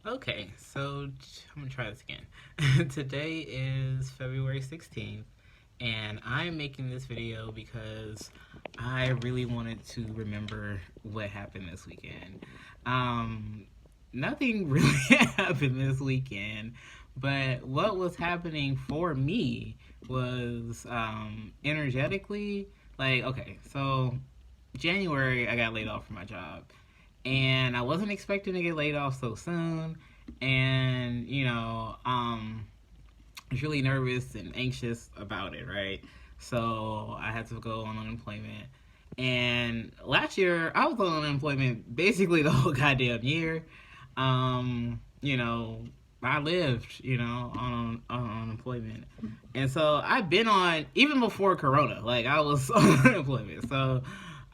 Okay, so I'm gonna try this again. Today is February 16th, and I'm making this video because I really wanted to remember what happened this weekend. Um, Nothing really happened this weekend, but what was happening for me was energetically, like, okay, so January I got laid off from my job, and I wasn't expecting to get laid off so soon. And I was really nervous and anxious about it, right? So I had to go on unemployment. And last year I was on unemployment basically the whole goddamn year. You know, I lived, on unemployment. And so I've been on even before Corona, like I was on unemployment. So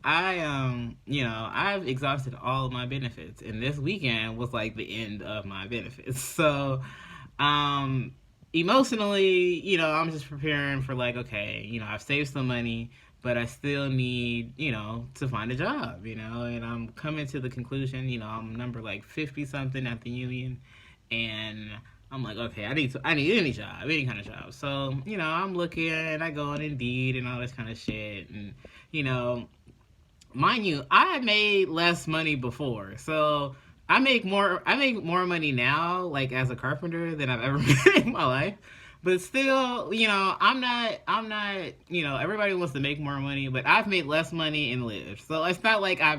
I've exhausted all of my benefits, and this weekend was like the end of my benefits. So, um, emotionally, I'm just preparing for like, okay, I've saved some money, but I still need, to find a job, and I'm coming to the conclusion, I'm number like 50 something at the union, and I'm like, okay, I need any kind of job. So, I'm looking, and I go on Indeed and all this kind of shit, and you know, mind you, I made less money before, so I make more money now, like as a carpenter, than I've ever made in my life. But still, I'm not, everybody wants to make more money, but I've made less money and lived. So it's not like I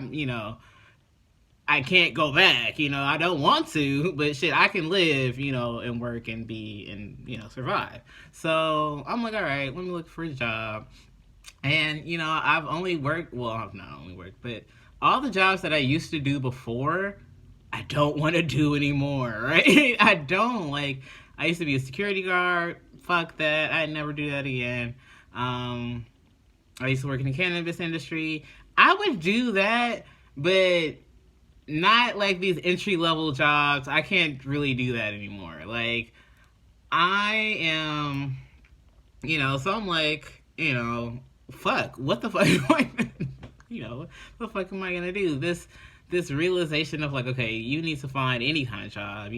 can't go back, I don't want to, but shit, I can live, and work and be, and, survive. So I'm like, all right, let me look for a job. And I've only worked. Well, I've not only worked, but all the jobs that I used to do before, I don't want to do anymore. Right? I don't like. I used to be a security guard. Fuck that. I'd never do that again. Um, I used to work in the cannabis industry. I would do that, but not like these entry level jobs. I can't really do that anymore. Like I am, so I'm like, fuck, what the fuck am I gonna, what the fuck am I gonna do? This realization of like, okay, you need to find any kind of job.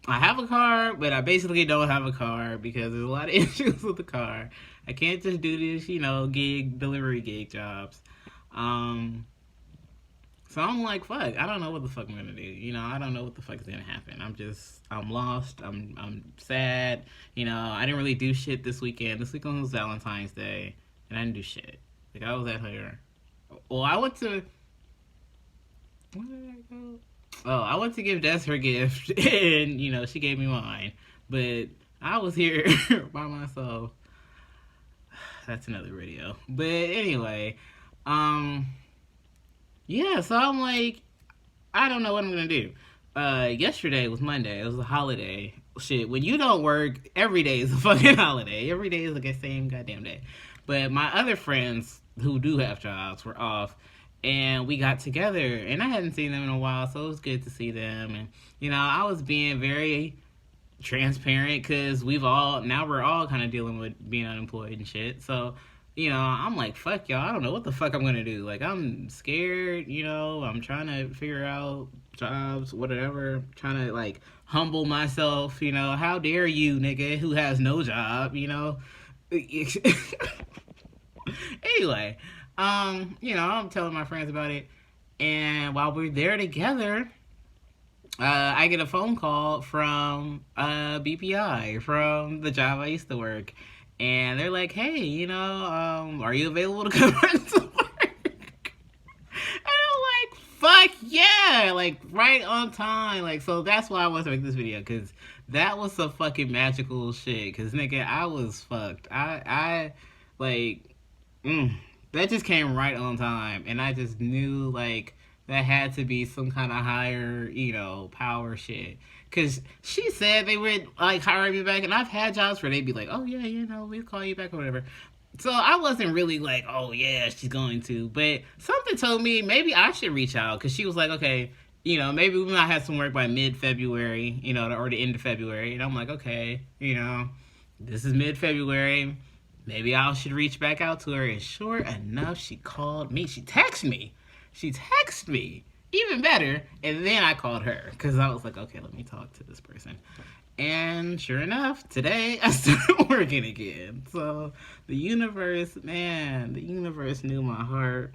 I have a car, but I basically don't have a car because there's a lot of issues with the car. I can't just do this, delivery gig jobs. Um, so I'm like, fuck, I don't know what the fuck I'm gonna do. I don't know what the fuck is gonna happen. I'm lost. I'm sad. I didn't really do shit this weekend. This weekend was Valentine's Day, and I didn't do shit. Like I was at her. Well, I went to. Where did I go? Oh, I went to give Des her gift, and she gave me mine. But I was here by myself. That's another video. But anyway, um, yeah. So I'm like, I don't know what I'm gonna do. Yesterday was Monday. It was a holiday. Shit, when you don't work, every day is a fucking holiday. Every day is like the same goddamn day. But my other friends who do have jobs were off, and we got together, and I hadn't seen them in a while, so it was good to see them. And I was being very transparent because we're all kind of dealing with being unemployed and shit. So I'm like, fuck y'all, I don't know what the fuck I'm gonna do. Like, I'm scared, I'm trying to figure out jobs, whatever, trying to like humble myself, how dare you, nigga, who has no job, anyway, I'm telling my friends about it, and while we're there together, I get a phone call from BPI, from the job I used to work, and they're like, "Hey, are you available to come back to work?" And I'm like, "Fuck yeah!" Like right on time. Like, so that's why I wanted to make this video, because that was some fucking magical shit. Because nigga, I was fucked. I like, that just came right on time, and I just knew like that had to be some kind of higher, power shit. Cause she said they would like hire me back, and I've had jobs where they'd be like, "Oh yeah, we'll call you back or whatever." So I wasn't really like, "Oh yeah, she's going to," but something told me maybe I should reach out, because she was like, "Okay, maybe we might have some work by mid-February, or the end of February," and I'm like, "Okay, this is mid-February. Maybe I should reach back out to her." And sure enough, she called me. She texted me. even better. And then I called her because I was like, okay, let me talk to this person. And sure enough, today I started working again. So the universe, man, the universe knew my heart.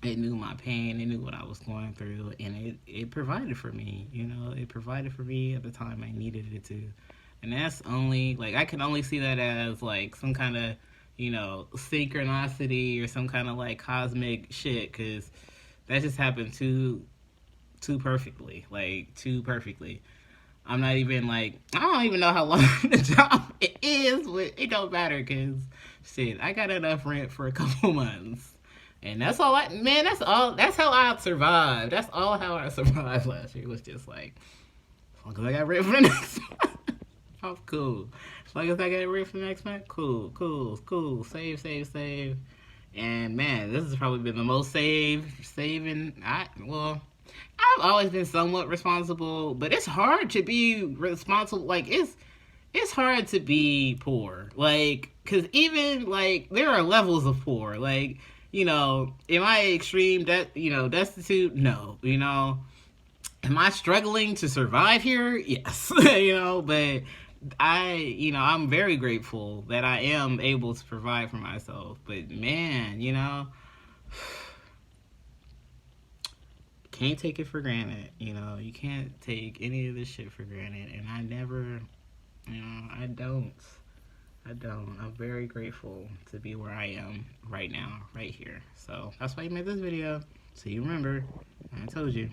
It knew my pain. It knew what I was going through, and it provided for me. You know, it provided for me at the time I needed it to. And that's only like I can only see that as like some kind of, you know, synchronicity or some kind of like cosmic shit, because that just happened too perfectly, like too perfectly. I'm not even like, I don't even know how long the job it is, but it don't matter because shit, I got enough rent for a couple months. And that's all man, that's how I survived. That's all how I survived last year. It was just like, as long as I got rent for the next month, I was cool. As long as I got rent for the next month, cool. Save. And man, this has probably been the most saving. I've always been somewhat responsible, but it's hard to be responsible. Like it's hard to be poor. Like, cause even like there are levels of poor. Like, you know, am I extreme destitute? No. You know, am I struggling to survive here? Yes. You know, but I'm very grateful that I am able to provide for myself. But man, you know, can't take it for granted. You know, you can't take any of this shit for granted. And I never, you know, I don't. I'm very grateful to be where I am right now, right here. So that's why I made this video. So you remember, I told you.